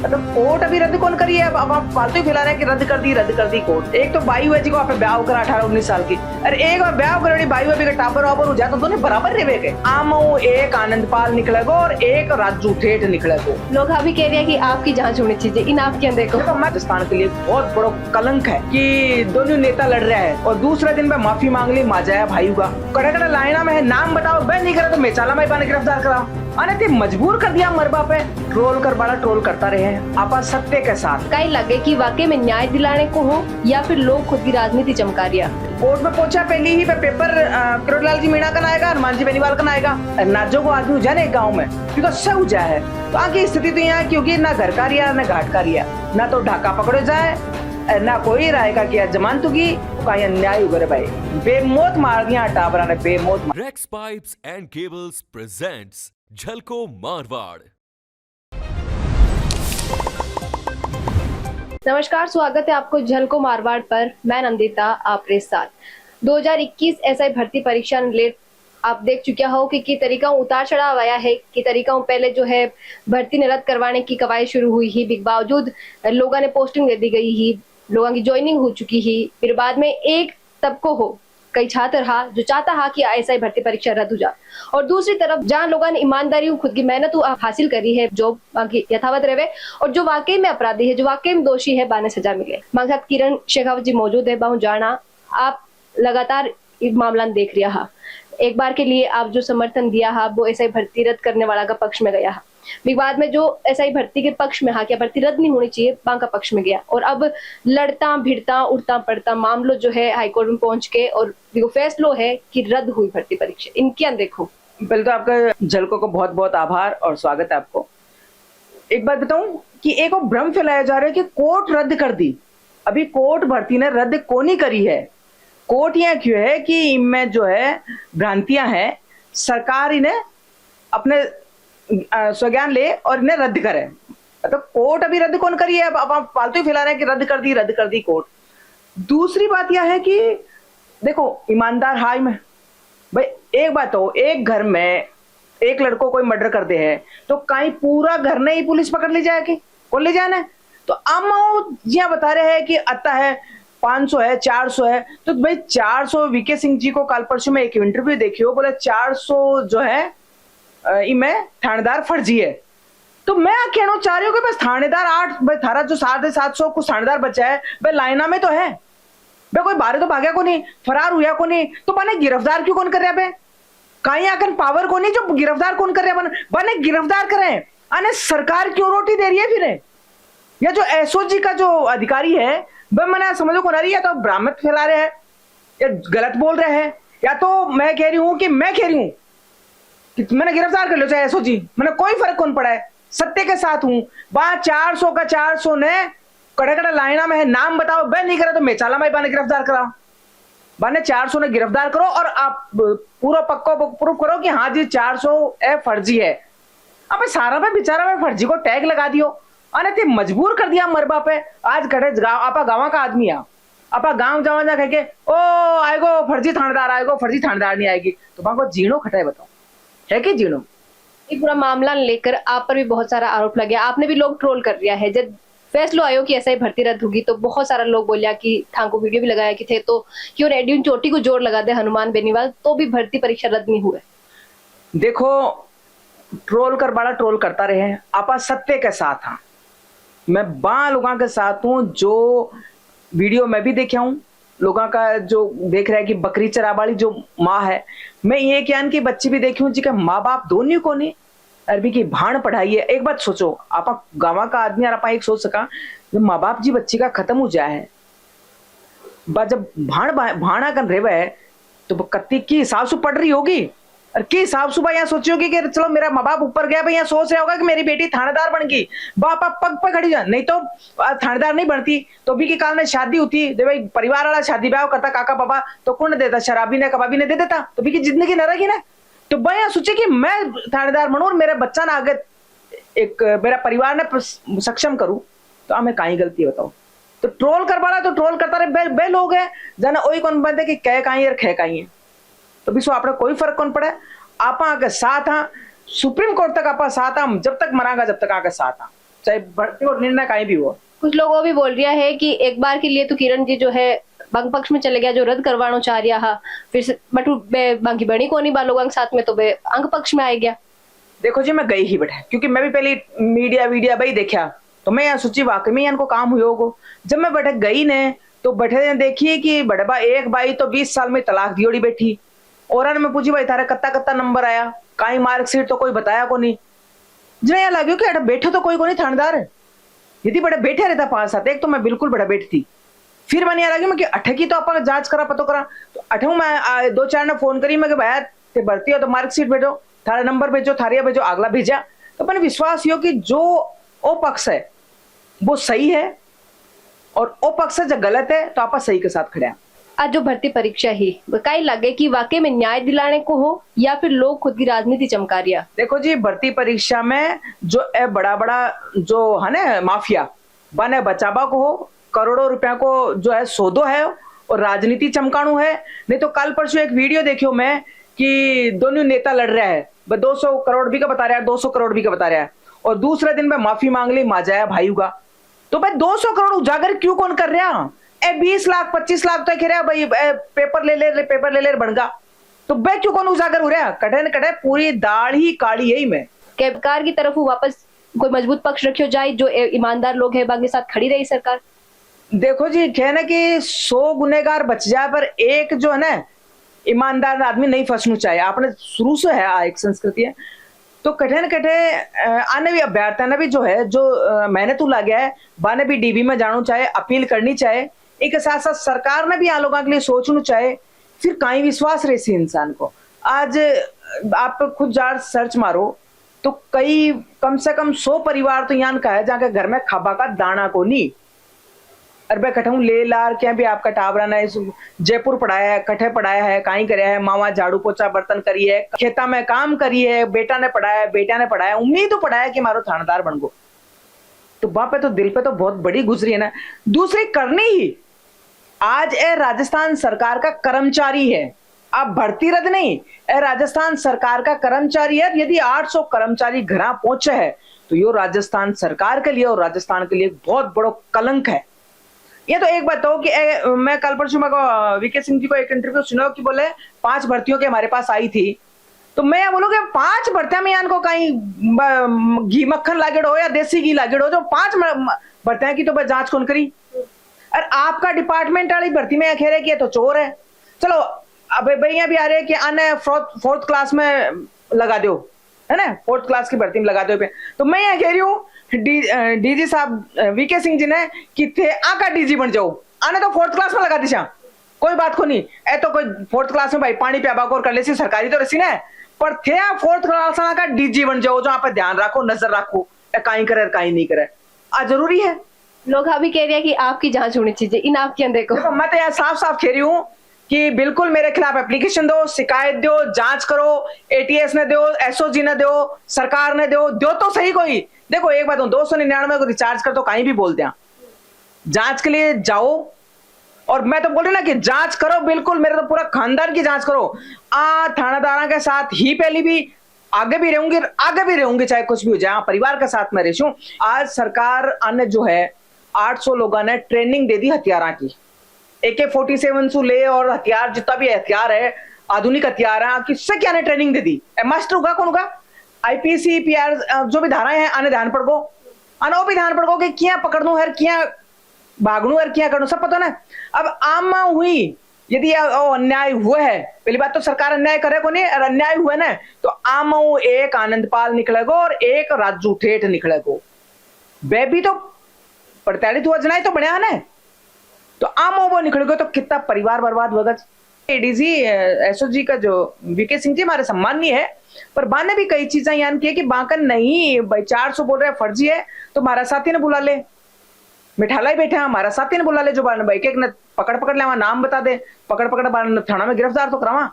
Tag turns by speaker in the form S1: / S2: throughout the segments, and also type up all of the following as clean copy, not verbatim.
S1: तो कोर्ट अभी रद्द कौन करी है? अब आप फालतू ही फैला रहे हैं कि रद्द कर दी कोर्ट। एक तो बाई हुए जी को आप ब्याह करा 18-19 साल की, अरे एक बार ब्याह करो बाई हुए टापर वापर हो जाए तो दोनों बराबर रहे के। आमऊ एक आनंदपाल निकलेगा और एक राजू ठेठ निकलेगा।
S2: लोग अभी कह रहे हैं कि आपकी जांच होनी चाहिए इन आपके अंदर को।
S1: राजस्थान के लिए बहुत बड़ा कलंक है कि दोनों नेता लड़ रहे हैं और दूसरे दिन में माफी मांग ली माजाया भाई का कड़ा कड़ा लाइना में है, नाम बताओ वह नहीं करे तो मेचाला में पाने गिरफ्तार कराओ। अने मजबूर कर दिया मरबा पे ट्रोल कर बड़ा ट्रोल करता रहे हैं आपा सत्य के साथ।
S2: कहीं लगे कि वाकई में न्याय दिलाने को हो या फिर लोग खुद की राजनीति चमका रिया।
S1: कोर्ट में पहुंचा पहली ही पे पेपर किरोड़लाल जी मीणा का आएगा, हनुमान जी बेनीवाल का आएगा। नाजो को आदमी उजा ने गाँव में क्योंकि सब उजा है तो आगे स्थिति तो यहाँ क्योंकि ना घर का रिया ना घाट का रिया, ना तो ढाका पकड़ो जाए ना कोई राय का किया जमानत की कहीं अन्याय उगरे भाई बेमौत मार दिया टावरा ने बेमौत।
S3: Rex pipes and cables presents झलको मारवाड़।
S2: नमस्कार, स्वागत है आपको झलको मारवाड़ पर। मैं नंदिता आपके साथ। 2021 एसआई भर्ती परीक्षा लेट आप देख चुके हो कि तरीका उतार चढ़ाव आया है कि तरीका पहले जो है भर्ती ने रद्द करवाने की कवायद शुरू हुई ही, बावजूद लोगों ने पोस्टिंग दे दी गई ही, लोगों की ज्वाइनिंग हो चुकी ही। फिर बाद में एक तबको हो कई छात्र हा जो चाहता हा कि एसआई भर्ती परीक्षा रद्द हो जाए, और दूसरी तरफ जहां लोगों ने ईमानदारी खुद की मेहनत हासिल करी है जो बाकी यथावत रहे, और जो वाकई में अपराधी है जो वाकई में दोषी है बाने सजा मिले। हमारे साथ किरण शेखावत जी मौजूद है। बहु जाना आप लगातार मामला देख रहा हा, एक बार के लिए आप जो समर्थन दिया हा वो एसआई भर्ती रद्द करने वाला का पक्ष में गया हा, विवाद में जो एसआई भर्ती के पक्ष में हा क्या भर्ती रद्द नहीं होनी चाहिए बां का पक्ष में गया, और अब लड़ता भिड़ता उड़ता पड़ता मामलों जो है हाईकोर्ट में पहुंच के और फैसलो है कि रद्द हुई भर्ती परीक्षा। इनके अंदर देखो,
S1: पहले तो आपका झलको को बहुत बहुत आभार और स्वागत है आपको। एक बात बताऊं कि एक भ्रम फैलाया जा रहा है कि कोर्ट रद्द कर दी। अभी कोर्ट भर्ती ने रद्द कौन ही करी है। कोर्ट यह क्यों है कि इनमें जो है भ्रांतियां हैं, सरकार इन्हें अपने स्वज्ञान ले और इन्हें रद्द करे। तो कोर्ट अभी रद्द कौन करी है? अब आप फालतू ही फैला रहे हैं कि रद्द कर दी कोर्ट। दूसरी बात यह है कि देखो ईमानदार हाई में भाई एक बात हो, एक घर में एक लड़को कोई मर्डर कर दे है तो कहीं पूरा घर नहीं पुलिस पकड़ ले जाएगी, कौन ले जाना है? तो अब जिया बता रहे हैं कि आता है 500 है 400 है, तो भाई 400 वीके सिंह जी को कल परसों में एक इंटरव्यू देखियो, बोले 400 जो है इनमें थानेदार फर्जी है। तो मैं कहना चाह रही हूँ कि बस थानेदार 8 भाई थारा जो 750 कुछ थानेदार बचा है भाई लाइना में तो है भाई, कोई बाहर तो भागा को नहीं, फरार हुआ को नहीं, तो बने गिरफ्तार क्यों कौन कर रहा है? कहीं आकर पावर को नहीं जो गिरफ्तार कौन कर रहा है? बने गिरफ्तार करें, अने सरकार क्यों रोटी दे रही है फिर? या जो एसओजी का जो अधिकारी है वह मैंने समझो को रही है तो भ्रामक फैला रहे हैं या गलत बोल रहे हैं, या तो मैं कह रही हूं कि मैंने गिरफ्तार कर लो चाहे एसओजी, मैंने कोई फर्क कौन पड़ा है, सत्य के साथ हूं। 400 का 400 ने कड़े कड़े लाइना में है, नाम बताओ वह नहीं करे तो मेचाला में बाने गिरफ्तार कराओ, बाने 400 ने गिरफ्तार करो और आप पूरा पक्का प्रूफ करो कि हाँ जी 400 फर्जी है। अब सारा पे बेचारा में फर्जी को टैग लगा दियो, अने ते मजबूर कर दिया मरबा पे। आज खड़े आपा गाँव का आदमी आ, आपा गाँव जावा जा कह के ओ आएगो फर्जी थानेदार आएगो, फर्जी थानेदार नहीं आएगी, तो वहां जीणो खटाए बताओ है कि जीणो।
S2: ये पूरा मामला लेकर आप पर भी बहुत सारा आरोप लगे, आपने भी लोग ट्रोल कर दिया है। जब फैसला आयो कि एसआई भर्ती रद्द होगी तो बहुत सारा लोग बोलिया कि थांको वीडियो भी लगाया कि थे तो क्यों रेडियो चोटी को जोर लगा दे हनुमान बेनीवाल, तो भी भर्ती परीक्षा रद्द नहीं हुए।
S1: देखो ट्रोल कर बड़ा ट्रोल करता रहे, आपा सत्य के साथ हाँ, मैं बा लोगों के साथ हूं। जो वीडियो मैं भी देखा हूं लोगों का जो देख रहा है कि बकरी चरा वाली जो माँ है, मैं ये ज्ञान की बच्ची भी देखी हूँ जी का माँ बाप दोनों को नहीं अरबी की भाण पढ़ाई है। एक बात सोचो, आप गाँव का आदमी और आप एक सोच सका जब माँ बाप जी बच्ची का खत्म हो जाए है, जब भाणा कर रहे है तो कत्ती की हिसाब से पढ़ रही होगी और के हिसाब सुबह यहाँ सोची होगी कि चलो मेरा माँ बाप ऊपर गया भाई, यहाँ सोच रहा होगा कि मेरी बेटी थानेदार बन गई, बाप पग पे खड़ी जा, नहीं तो थानेदार नहीं बनती तो भी के काल में शादी होती दे भाई, परिवार वाला शादी ब्याह करता काका बाबा तो कौन देता, शराबी ने कबाबी ने दे देता, तो भी की जिंदगी न रहेगी ना। तो भाई यहाँ सोचे कि मैं थानेदार बनू और मेरे बच्चा ना आगे एक मेरा परिवार ने सक्षम करूं, तो हमें कहीं गलती बताओ। तो ट्रोल कर पड़ा तो ट्रोल करता रहे बे लोग है जना वही कौन बनते कि कह कहीं और खे कहीं है, तो भी सो आपने कोई फर्क कौन पड़े। आप आगे साथ हाँ, सुप्रीम कोर्ट तक आप साथ हाँ, जब तक मरांगा जब तक आगे साथ हाँ। चाहे भर्ती और निर्णय कहीं भी हो।
S2: कुछ लोग वो भी बोल रहा है कि एक बार के लिए तो किरण जी जो है बंग पक्ष में चले गया, जो रद्द करवाना चाह रहा हा, फिर से बटू बाकी बनी को नहीं बालोग अंग साथ में तो बे अंग पक्ष में आ गया।
S1: देखो जी मैं गई ही बेटा, क्योंकि मैं भी पहले मीडिया भाई देखा, तो मैं यहाँ सोची वाकई में इनको काम हुई होगो। जब मैं बैठे गई ने तो बैठे देखिए कि बड़बा एक बाई तो 20 साल में तलाक दियोड़ी बैठी, और मैं पूछी भाई थारे कत्ता कत्ता नंबर आया, काई मार्कशीट तो कोई बताया को नहीं। जिन्हें यहाँ लगे कि बैठो तो कोई को नहीं थानेदार, यदि बड़े बैठे रहता 5-7 एक तो मैं बिल्कुल बड़ा बैठती। फिर मैंने लगी मैं कि अठे की तो अपन जांच करा पतो करा, तो अठे मैं 2-4 ने फोन करी, मैं कि भाई ते भर्ती हो तो मार्कशीट भेजो, थारा नंबर भेजो, थारिया भेजो, अगला भेजा। तो मैंने विश्वास हो कि जो ओ पक्ष है वो सही है और ओ पक्ष जो गलत है तो आप सही के साथ खड़े हैं।
S2: आज जो भर्ती परीक्षा ही कई लगे कि वाकई में न्याय दिलाने को हो या फिर लोग खुद की राजनीति चमका रिया।
S1: देखो जी भर्ती परीक्षा में जो बड़ा बड़ा जो है ना माफिया बने बचाबा को हो, करोड़ों रुपया को जो है सौदो है और राजनीति चमकाणु है। नहीं तो कल परसों एक वीडियो देखियो मैं कि दोनों नेता लड़ रहा है, 200 करोड़ भी का बता रहा है, 200 करोड़ भी का बता रहा है, और दूसरे दिन में माफी मांग ली माजाया भाई का। तो भाई 200 करोड़ उजागर क्यों कौन कर रहा? 20 लाख 25 लाख तो कह रहा भाई पेपर ले ले बनगा, तो भाई क्यों कौन उजागर हो रहा? कटे न कटे पूरी दाढ़ ही काली यही में।
S2: सरकार की तरफ वापस कोई मजबूत पक्ष रखियो जाए, जो ईमानदार लोग है बाकी साथ खड़ी रही सरकार। देखो
S1: जी कहना कि 100 गुनेगार बच जाए पर एक जो है ना ईमानदार आदमी नहीं फंसना चाहिए। आपने शुरू से है एक संस्कृति है, तो कटे न कटे आने भी अभ्यर्थी ने भी जो है जो मेहनत ला गया है बाने भी डीबी में जाना चाहे, अपील करनी चाहे, एक साथ साथ सरकार ने भी यहाँ लोगों के लिए सोचना चाहे, फिर कहीं विश्वास रहे सी इंसान को। आज आप खुद जार सर्च मारो तो कई कम से कम 100 परिवार तो यहाँ का है जहाँ के घर में खाबा का दाना को नहीं। अरे कठू ले लार क्या भी आपका टावरा ने जयपुर पढ़ाया है, कठे पढ़ाया है, कहीं कराया है, मामा झाड़ू पोछा बर्तन करी है, खेता में काम करी है, बेटा ने पढ़ाया, बेटा ने पढ़ाया, उम्मीद तो पढ़ाया कि मारो थानेदार बन गो। तो बाप पे तो दिल पे तो बहुत बड़ी गुजरी है ना। दूसरी करनी ही आज ए राजस्थान सरकार का कर्मचारी है, आप भर्ती रद्द नहीं, ए राजस्थान सरकार का कर्मचारी है। यदि 800 कर्मचारी घर पहुंचे है तो यो राजस्थान सरकार के लिए और राजस्थान के लिए बहुत बड़ो कलंक है। ये तो एक बात हो कि मैं कल परसों में वीके सिंह जी को एक इंटरव्यू सुना कि बोले 5 भर्तियों के हमारे पास आई थी, तो मैं बोलूँ कि 5 भर्तियां में इनको कहीं घी मक्खन लागेड़ हो या देसी घी लागेड़ हो, जो 5 भर्तियां की तो जांच कौन करी? और आपका डिपार्टमेंट वाली भर्ती में कह रहे कि ये तो चोर है। चलो अब भैया भी आ रहे हैं कि अन्य 4th क्लास में लगा दो, है ना, 4th क्लास की भर्ती में लगा दो। तो मैं ये कह रही हूँ डीजी साहब वीके सिंह जी ने कि थे आका डीजी बन जाओ, आने तो 4th क्लास में लगा दिशा, कोई बात को नहीं। ए तो कोई 4th क्लास में भाई पानी प्याबा को कर ले सी सरकारी तो रसी ने, पर थे 4th क्लास का डीजी बन जाओ, जो आप ध्यान रखो, नजर रखो, कहीं करे कहीं नहीं करे, आज जरूरी है।
S2: लोग अभी कह रहे हैं कि आपकी जांच होनी चाहिए इन आपके अंदर को।
S1: मैं तो यार साफ साफ कह रही हूँ कि बिल्कुल मेरे खिलाफ एप्लीकेशन दो, शिकायत दो, जांच करो, एटीएस ने दो, एसओजी ने दो, सरकार ने दो तो सही। कोई देखो एक बात 299 को रिचार्ज कर तो कहीं भी बोल दिया, जांच के लिए जाओ। और मैं तो बोल रही ना कि जांच करो, बिल्कुल मेरे तो पूरा खानदान की जांच करो। थानेदारों के साथ ही पहली भी आगे भी रहूंगी चाहे कुछ भी हो जाए, परिवार के साथ मैं रहूं। आज सरकार अन्य जो है 800 लोगों ने ट्रेनिंग दे दी हथियारों की, AK-47 से ले और हथियार जितना भी हथियार है, आधुनिक हथियार है, किससे क्या ने ट्रेनिंग दे दी। मास्टर होगा कौन होगा? IPC PR जो भी धाराएं हैं आने ध्यान पड़ गो, आना वो भी ध्यान पड़ गो कि क्या पकड़नू है, क्या भागनू है, क्या करनू, सब पता ना। अब आम हुई यदि अन्याय हुआ है, पहली बात तो सरकार अन्याय करे को नहीं, और अन्याय हुआ ना तो आम एक आनंदपाल निकलेगो और एक राजू ठेठ निकलेगो। वे भी तो प्रताड़ित हुआ जना तो बढ़िया ना, तो आम वो निकलेगो तो कितना परिवार बर्बाद होगा। एडीजी एसओजी का जो वीके सिंह जी हमारे सम्माननीय है, पर बाने भी कई चीजें यान की है कि बांकन नहीं भाई 400 बोल रहे हैं फर्जी है तो हमारा साथी ने बुला ले, मिठाला ही बैठे हैं हमारा साथी ने बुला ले, जो भाई एक ने पकड़ ले, वहां नाम बता दे, पकड़ थाना में गिरफ्तार तो करावा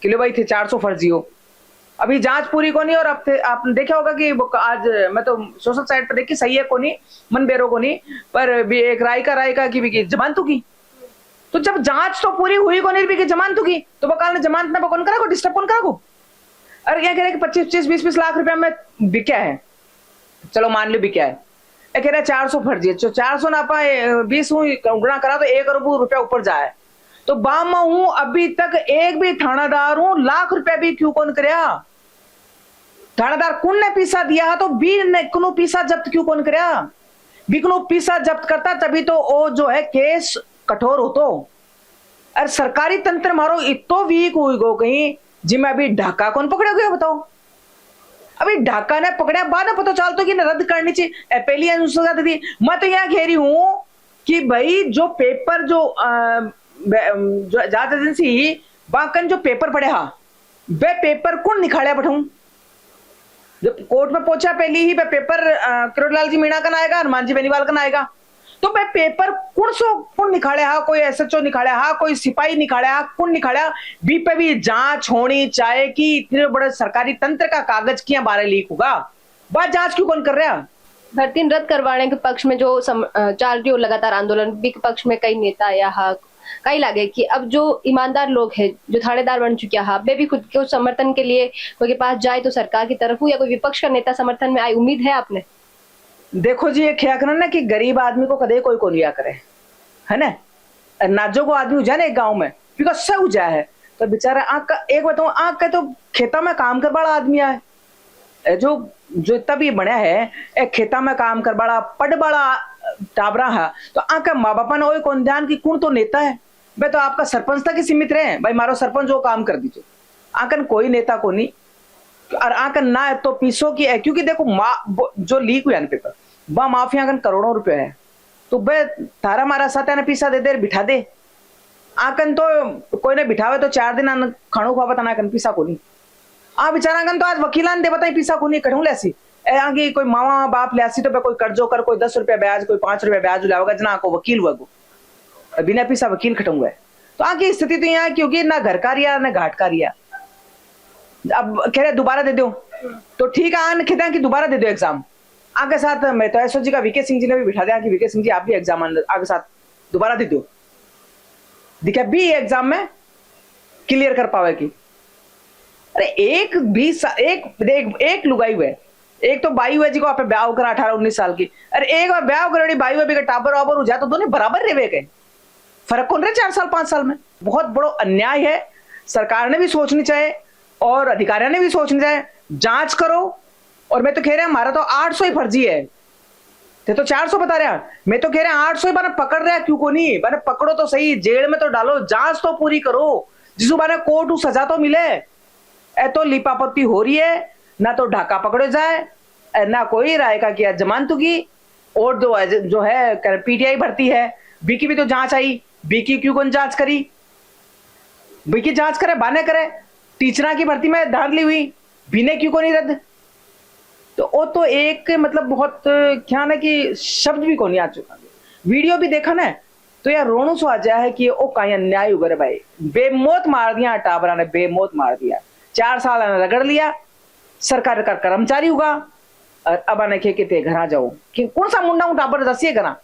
S1: कि लो भाई थे 400 फर्जी हो। अभी जांच पूरी को नहीं, और अब आपने देखा होगा कि आज मैं तो सोशल साइट पर देखी, सही है को नहीं, मन बेरो को नहीं, पर भी एक राय का की जमानतों की, तो जब जांच तो पूरी हुई को नहीं भी जमानतों की, तो बकाल ने जमानत ना कौन करा को, डिस्टर्ब कौन करा को। अरे क्या कह रहे कि 25-20 लाख रुपया में बिका है, चलो मान लो बिका है, कह रहे 400 फर्जी है, 400 ना पाए 20 गुणा करा तो 1 अरब रुपया ऊपर जाए। तो बाम में हूं अभी तक एक भी थानादार हूं लाख रुपया भी क्यों कौन करया? थानादार कुन ने पीसा दिया तो बी ने कुनो पीसा जब्त क्यों कौन करया? बिकनो पीसा जब्त करता तभी तो वो जो है केस कठोर हो। तो अरे सरकारी तंत्र मारो इतो वीक हुई गो कहीं जिम्मे अभी ढाका कौन पकड़े गए बताओ? अभी ढाका ने पकड़ा बाद में पता चलता कि रद्द करनी चाहिए पहली अनुसूचित थी। मैं तो यहाँ कह रही हूं कि भाई जो पेपर जो जांच एजेंसी बाकन जो पेपर पढ़े हा वे पेपर कौन निकाले बैठाऊं? जब कोर्ट में पहुंचा पहली ही वे पेपर किरोड़लाल जी मीणा का आएगा, हनुमान जी बेनीवाल का आएगा। तो वे पेपर कौन निकाले हा? कोई एसएचओ निकाले हा, कोई सिपाही निकाले हा, कौन निकाले? बी पे भी जांच होनी चाहिए कि इतने बड़े सरकारी तंत्र का कागज क्यों बारे लीक होगा? बात जांच क्यों कौन कर रहा?
S2: भर्ती रद्द करवाने के पक्ष में जो चल रही हो लगातार आंदोलन बी के पक्ष में कई नेता या कई लगे कि अब जो ईमानदार लोग हैं जो थानेदार बन चुके हैं वे भी खुद के समर्थन के लिए कोई के पास जाए तो सरकार की तरफ हो या कोई विपक्ष का नेता समर्थन में आई, उम्मीद है आपने? देखो
S1: जी ये क्या करना ना कि गरीब आदमी को कदे कोई को लिया करे है ना, नाजो को आदमी उजा ना एक गाँव में क्योंकि सब उजा है तो बेचारा आँख का एक बताऊं आँख का तो खेता में काम कर बड़ा आदमी है जो जो इतना भी बना है एक खेता में काम कर बड़ा पढ़ बड़ा टाबरा है तो आँख का माँ बापा ने कौन ध्यान की कौन तो नेता है भाई तो आपका सरपंच तक ही सीमित रहे भाई मारो सरपंच वो काम कर दीजिए आंकन कोई नेता को नहीं और आंकन ना है तो पीसो की है क्योंकि देखो जो लीक हुआ ना पेपर वह माफी आंकन करोड़ों रुपए है तो भाई तारा मारा साथ है ना पीसा दे दे बिठा दे आंकन तो कोई ने बिठावे तो 4 दिन खाणो खावा तना आंकन पीसा को नहीं आ बेचारा आंकन तो आज वकीलान दे बताई पीसा को नहीं कठूं लेसी आगे कोई मामा बाप लेसी तो कोई कर्जो कर कोई 10 रुपया ब्याज कोई 5 रुपया ब्याज लाओगा जना को वकील हुआ को बिना पीसा वकील खटूंगा तो आगे स्थिति तो यहाँ क्योंकि ना घर का रिया ना घाट का रिया। अब कह रहे दोबारा दे दो तो ठीक है आन कहते हैं कि दोबारा दे दो एग्जाम आगे साथ मैं तो एसओ जी का वीके सिंह जी ने भी बिठा दिया कि वीके सिंह जी आप भी एग्जाम आगे साथ दोबारा दे दो दिखा भी एग्जाम में क्लियर कर पावे की। अरे एक लुगाई हुए एक तो बाई हुए जी को आप ब्याह करा 18-19 साल की अरे एक बार ब्याह कर बाई हुए टाबर वाबर हो जाए तो दोनों बराबर रहे गए फर्क कौन रहे 4 साल 5 साल में बहुत बड़ो अन्याय है। सरकार ने भी सोचनी चाहिए और अधिकारियों ने भी सोचनी चाहिए जांच करो और मैं तो कह रहा हमारा तो 800 ही फर्जी है तो 400 बता रहा मैं तो कह रहा 800 ही बाने पकड़ रहा क्यों को नहीं बाने पकड़ो तो सही जेल में तो डालो जांच तो पूरी करो जिसको बाने कोर्ट सजा तो मिले ए तो लिपापत्ती हो रही है ना तो ढाका पकड़ो जाए ना कोई राय का किया जमानत की और जो है पीटीआई भर्ती है बीकी भी तो जांच आई बीकी क्यों कौन जांच करी बीकी जांच करे बाने करे टीचरा की भर्ती में धार ली हुई बीने क्यों को नहीं रद्द तो वो तो एक मतलब बहुत क्या ना कि शब्द भी को नहीं आ चुका वीडियो भी देखा ना तो यार रोनू सो आ जाए है कि ओ कहीं अन्याय हुआ रे भाई बेमौत मार दिया टाबरा ने बेमौत मार दिया 4 साल रगड़ लिया सरकार का कर्मचारी होगा और अब आने के घर आ जाओ कि कौन सा मुंडा हूं टाबर दसिए करा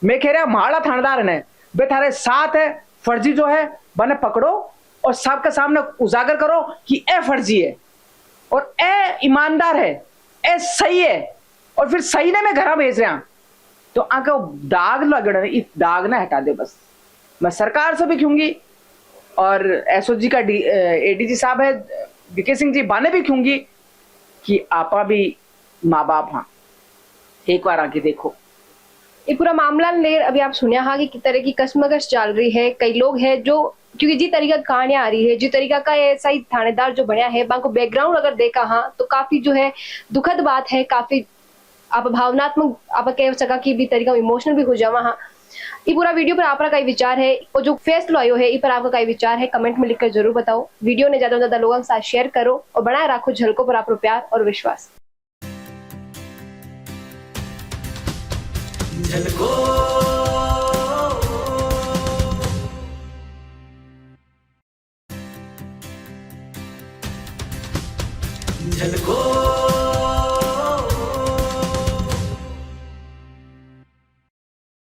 S1: मैं कह रहा माड़ा थानेदार ने बे थारे साथ है फर्जी जो है बने पकड़ो और सबके सामने उजागर करो कि ए फर्जी है और ए ईमानदार है ए सही है और फिर सही ने मैं घर भेज रहा तो आके दाग लग रहा इस दाग ना हटा दे बस मैं सरकार से भी कहूंगी और एसओजी का एडीजी साहब है वीके सिंह जी बाने भी कहूंगी कि आपा भी माँ बाप हाँ एक बार आके देखो
S2: ये पूरा मामला ले अभी आप सुनिया हाँ कि किस तरह की कसमकस चल रही है कई लोग हैं जो क्योंकि जी तरीका कहानियां आ रही है जी तरीका का ऐसा ही थानेदार जो बनया है बाको बैकग्राउंड अगर देखा हाँ तो काफी जो है दुखद बात है काफी आप भावनात्मक आप कह सका कि भी तरीका इमोशनल भी हो जावा हाँ ये पूरा वीडियो पर आपका कई विचार है और जो फैसला आयो है इस पर आपका कई विचार है कमेंट में लिखकर जरूर बताओ वीडियो ने ज्यादा से ज्यादा लोगों के साथ शेयर करो और बनाए रखो झलकों पर आपको प्यार और विश्वास।
S4: झलको